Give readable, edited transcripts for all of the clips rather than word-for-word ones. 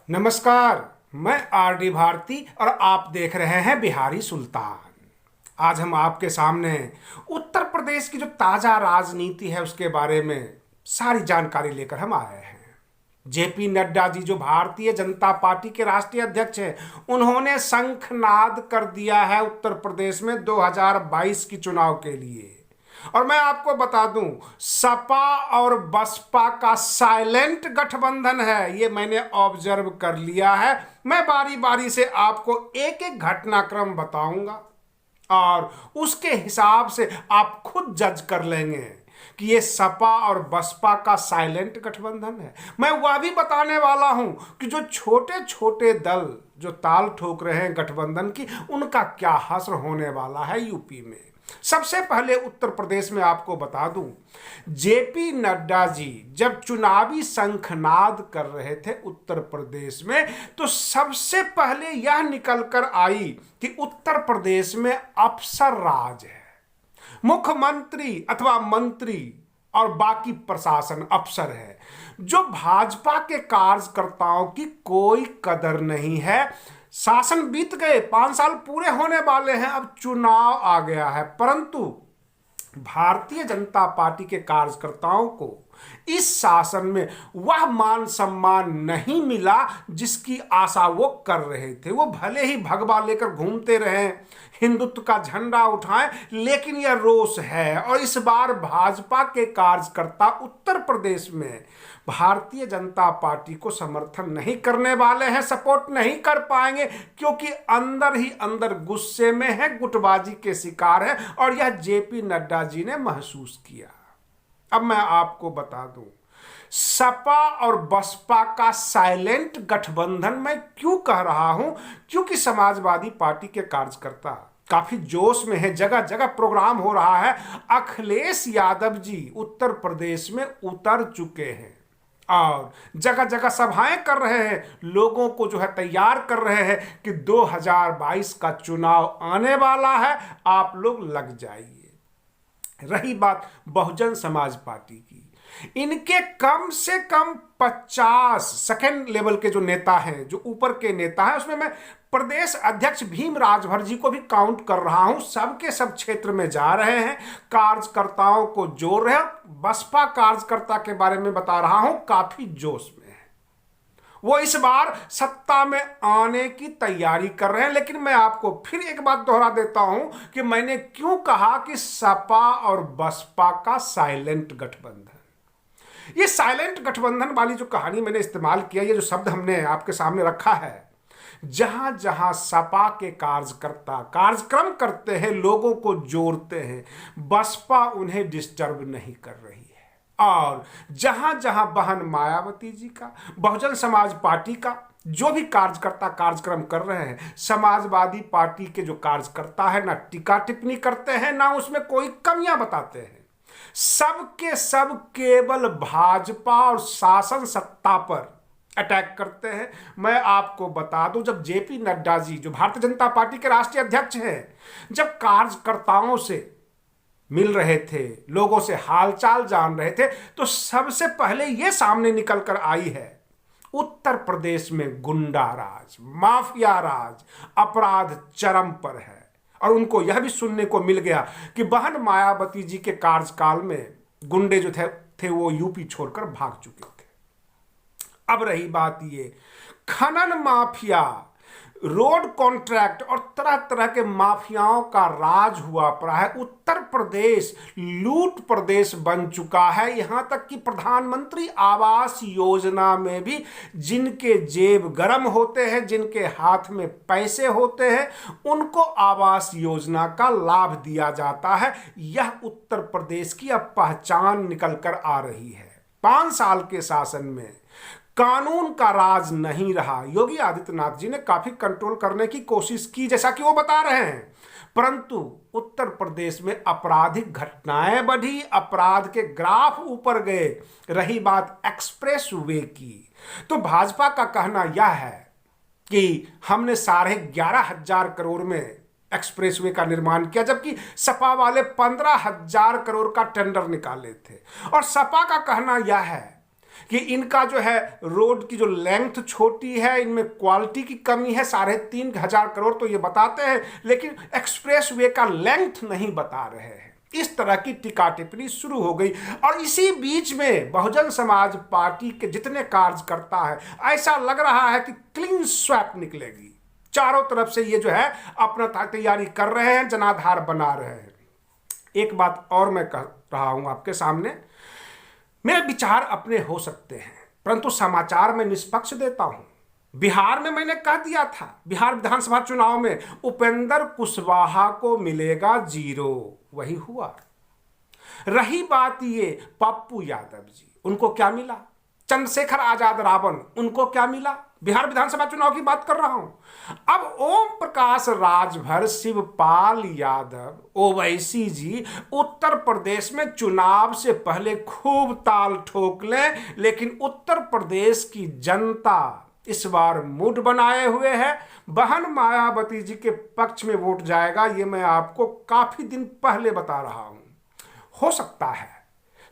नमस्कार, मैं आर.डी. भारती और आप देख रहे हैं बिहारी सुल्तान। आज हम आपके सामने उत्तर प्रदेश की जो ताजा राजनीति है उसके बारे में सारी जानकारी लेकर हम आए हैं। जेपी नड्डा जी जो भारतीय जनता पार्टी के राष्ट्रीय अध्यक्ष हैं, उन्होंने शंखनाद कर दिया है उत्तर प्रदेश में 2022 की चुनाव के लिए। और मैं आपको बता दूं, सपा और बसपा का साइलेंट गठबंधन है, ये मैंने ऑब्जर्व कर लिया है। मैं बारी बारी से आपको एक एक घटनाक्रम बताऊंगा और उसके हिसाब से आप खुद जज कर लेंगे कि ये सपा और बसपा का साइलेंट गठबंधन है। मैं वह भी बताने वाला हूं कि जो छोटे छोटे दल जो ताल ठोक रहे हैं गठबंधन की, उनका क्या हश्र होने वाला है यूपी में। सबसे पहले उत्तर प्रदेश में आपको बता दूं, जेपी नड्डा जी जब चुनावी शंखनाद कर रहे थे उत्तर प्रदेश में, तो सबसे पहले यह निकल कर आई कि उत्तर प्रदेश में अफसर राज है। मुख्यमंत्री अथवा मंत्री और बाकी प्रशासन अफसर है। जो भाजपा के कार्यकर्ताओं की कोई कदर नहीं है। शासन बीत गए, 5 साल पूरे होने वाले हैं, अब चुनाव आ गया है, परंतु भारतीय जनता पार्टी के कार्यकर्ताओं को इस शासन में वह मान सम्मान नहीं मिला जिसकी आशा वो कर रहे थे। वो भले ही भगवा लेकर घूमते रहे, हिंदुत्व का झंडा उठाएं, लेकिन यह रोष है। और इस बार भाजपा के कार्यकर्ता उत्तर प्रदेश में भारतीय जनता पार्टी को समर्थन नहीं करने वाले हैं, सपोर्ट नहीं कर पाएंगे, क्योंकि अंदर ही अंदर गुस्से में है, गुटबाजी के शिकार है। और यह जेपी नड्डा जी ने महसूस किया। अब मैं आपको बता दूं, सपा और बसपा का साइलेंट गठबंधन मैं क्यों कह रहा हूं, क्योंकि समाजवादी पार्टी के कार्यकर्ता काफी जोश में है, जगह जगह प्रोग्राम हो रहा है। अखिलेश यादव जी उत्तर प्रदेश में उतर चुके हैं और जगह जगह सभाएं कर रहे हैं, लोगों को जो है तैयार कर रहे हैं कि 2022 का चुनाव आने वाला है, आप लोग लग जाइए। रही बात बहुजन समाज पार्टी की, इनके कम से कम 50 सेकेंड लेवल के जो नेता हैं, जो ऊपर के नेता हैं, उसमें मैं प्रदेश अध्यक्ष भीम राजभर जी को भी काउंट कर रहा हूं। सबके सब क्षेत्र में जा रहे हैं, कार्यकर्ताओं को जोड़ रहे हैं। बसपा कार्यकर्ता के बारे में बता रहा हूं, काफी जोश में है, वो इस बार सत्ता में आने की तैयारी कर रहे हैं। लेकिन मैं आपको फिर एक बात दोहरा देता हूं कि मैंने क्यों कहा कि सपा और बसपा का साइलेंट गठबंधन। ये साइलेंट गठबंधन वाली जो कहानी मैंने इस्तेमाल किया, ये जो शब्द हमने आपके सामने रखा है, जहां जहां सपा के कार्यकर्ता कार्यक्रम करते हैं, लोगों को जोड़ते हैं, बसपा उन्हें डिस्टर्ब नहीं कर रही है। और जहां जहां बहन मायावती जी का, बहुजन समाज पार्टी का जो भी कार्यकर्ता कार्यक्रम कर रहे हैं, समाजवादी पार्टी के जो कार्यकर्ता है, ना टीका टिप्पणी करते हैं, ना उसमें कोई कमियां बताते हैं। सबके सब केवल भाजपा और शासन सत्ता पर अटैक करते हैं। मैं आपको बता दूं, जब जेपी नड्डा जी जो भारतीय जनता पार्टी के राष्ट्रीय अध्यक्ष हैं, जब कार्यकर्ताओं से मिल रहे थे, लोगों से हालचाल जान रहे थे, तो सबसे पहले यह सामने निकल कर आई है, उत्तर प्रदेश में गुंडा राज, माफिया राज, अपराध चरम पर है। और उनको यह भी सुनने को मिल गया कि बहन मायावती जी के कार्यकाल में गुंडे जो थे वो यूपी छोड़कर भाग चुके थे। अब रही बात ये खनन माफिया, रोड कॉन्ट्रैक्ट और तरह तरह के माफियाओं का राज हुआ पड़ा है। उत्तर प्रदेश लूट प्रदेश बन चुका है। यहां तक कि प्रधानमंत्री आवास योजना में भी जिनके जेब गर्म होते हैं, जिनके हाथ में पैसे होते हैं, उनको आवास योजना का लाभ दिया जाता है। यह उत्तर प्रदेश की अब पहचान निकल कर आ रही है। 5 साल के शासन में कानून का राज नहीं रहा। योगी आदित्यनाथ जी ने काफी कंट्रोल करने की कोशिश की, जैसा कि वो बता रहे हैं, परंतु उत्तर प्रदेश में आपराधिक घटनाएं बढ़ी, अपराध के ग्राफ ऊपर गए। रही बात एक्सप्रेस वे की, तो भाजपा का कहना यह है कि हमने 11,500 करोड़ में एक्सप्रेसवे का निर्माण किया, जबकि सपा वाले 15,000 करोड़ का टेंडर निकाले थे। और सपा का कहना यह है कि इनका जो है रोड की जो लेंथ छोटी है, इनमें क्वालिटी की कमी है। 3,500 करोड़ तो ये बताते हैं, लेकिन एक्सप्रेसवे का लेंथ नहीं बता रहे हैं। इस तरह की टीका टिप्पणी शुरू हो गई। और इसी बीच में बहुजन समाज पार्टी के जितने कार्यकर्ता है, ऐसा लग रहा है कि क्लीन स्वैप निकलेगी। चारों तरफ से ये जो है अपना तैयारी कर रहे हैं, जनाधार बना रहे हैं। एक बात और मैं कह रहा हूं आपके सामने, मेरे विचार अपने हो सकते हैं, परंतु समाचार में निष्पक्ष देता हूं। बिहार में मैंने कह दिया था, बिहार विधानसभा चुनाव में उपेंद्र कुशवाहा को मिलेगा 0, वही हुआ। रही बात ये पप्पू यादव जी, उनको क्या मिला? चंद्रशेखर आजाद रावण, उनको क्या मिला? बिहार विधानसभा चुनाव की बात कर रहा हूं। अब ओम प्रकाश राजभर, शिवपाल यादव, ओवैसी जी उत्तर प्रदेश में चुनाव से पहले खूब ताल ठोक लें, लेकिन उत्तर प्रदेश की जनता इस बार मूड बनाए हुए है। बहन मायावती जी के पक्ष में वोट जाएगा, ये मैं आपको काफी दिन पहले बता रहा हूं। हो सकता है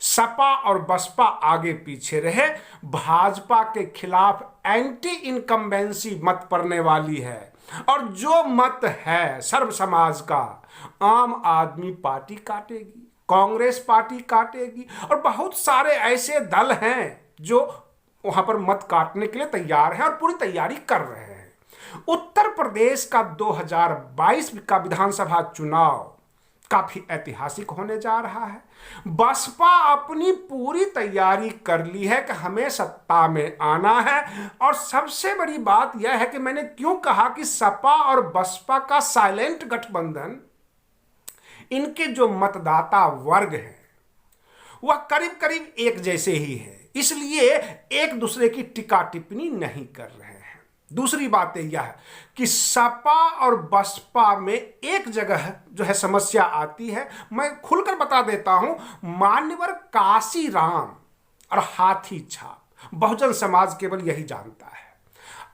सपा और बसपा आगे पीछे रहे, भाजपा के खिलाफ एंटी इनकम्बेंसी मत पड़ने वाली है। और जो मत है सर्व समाज का, आम आदमी पार्टी काटेगी, कांग्रेस पार्टी काटेगी, और बहुत सारे ऐसे दल हैं जो वहां पर मत काटने के लिए तैयार हैं और पूरी तैयारी कर रहे हैं। उत्तर प्रदेश का 2022 का विधानसभा चुनाव काफी ऐतिहासिक होने जा रहा है। बसपा अपनी पूरी तैयारी कर ली है कि हमें सत्ता में आना है। और सबसे बड़ी बात यह है कि मैंने क्यों कहा कि सपा और बसपा का साइलेंट गठबंधन, इनके जो मतदाता वर्ग है वह करीब करीब एक जैसे ही है, इसलिए एक दूसरे की टीका टिप्पणी नहीं कर रहे हैं। दूसरी बात यह है कि सपा और बसपा में एक जगह जो है समस्या आती है, मैं खुलकर बता देता हूं। मान्यवर काशीराम और हाथी छाप, बहुजन समाज केवल यही जानता है।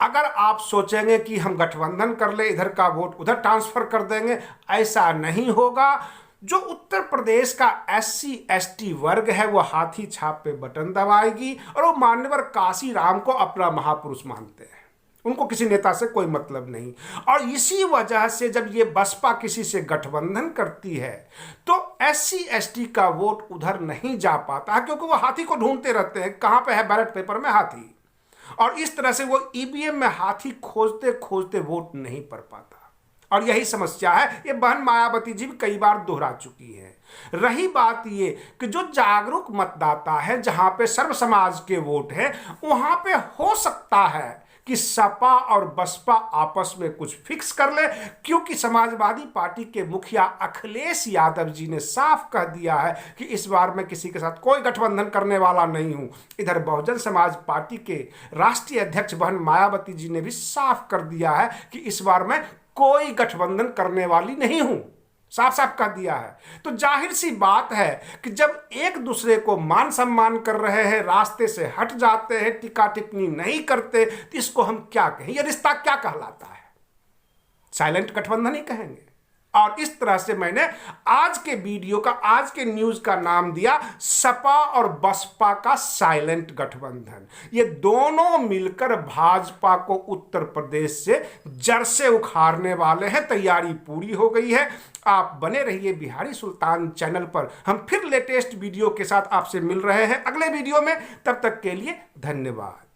अगर आप सोचेंगे कि हम गठबंधन कर ले, इधर का वोट उधर ट्रांसफर कर देंगे, ऐसा नहीं होगा। जो उत्तर प्रदेश का SC ST वर्ग है वो हाथी छाप पे बटन दबाएगी, और वो मान्यवर काशीराम को अपना महापुरुष मानते हैं। उनको किसी नेता से कोई मतलब नहीं। और इसी वजह से जब ये बसपा किसी से गठबंधन करती है तो SC ST का वोट उधर नहीं जा पाता, क्योंकि वो हाथी को ढूंढते रहते हैं, कहां पे है बैलेट पेपर में हाथी, और इस तरह से वो EVM में हाथी खोजते खोजते वोट नहीं पड़ पाता। और यही समस्या है, ये बहन मायावती जी भी कई बार दोहरा चुकी है। रही बात ये कि जो जागरूक मतदाता है, जहां पे सर्व समाज के वोट है, वहां पे हो सकता है कि सपा और बसपा आपस में कुछ फिक्स कर ले, क्योंकि समाजवादी पार्टी के मुखिया अखिलेश यादव जी ने साफ कह दिया है कि इस बार मैं किसी के साथ कोई गठबंधन करने वाला नहीं हूं। इधर बहुजन समाज पार्टी के राष्ट्रीय अध्यक्ष बहन मायावती जी ने भी साफ कर दिया है कि इस बार मैं कोई गठबंधन करने वाली नहीं हूं, साफ साफ कह दिया है। तो जाहिर सी बात है कि जब एक दूसरे को मान सम्मान कर रहे हैं, रास्ते से हट जाते हैं, टीका टिप्पणी नहीं करते, तो इसको हम क्या कहें? यह रिश्ता क्या कहलाता है? साइलेंट गठबंधन ही कहेंगे। और इस तरह से मैंने आज के वीडियो का, आज के न्यूज का नाम दिया सपा और बसपा का साइलेंट गठबंधन। ये दोनों मिलकर भाजपा को उत्तर प्रदेश से जड़ से उखाड़ने वाले हैं। तैयारी पूरी हो गई है। आप बने रहिए बिहारी सुल्तान चैनल पर, हम फिर लेटेस्ट वीडियो के साथ आपसे मिल रहे हैं अगले वीडियो में। तब तक के लिए धन्यवाद।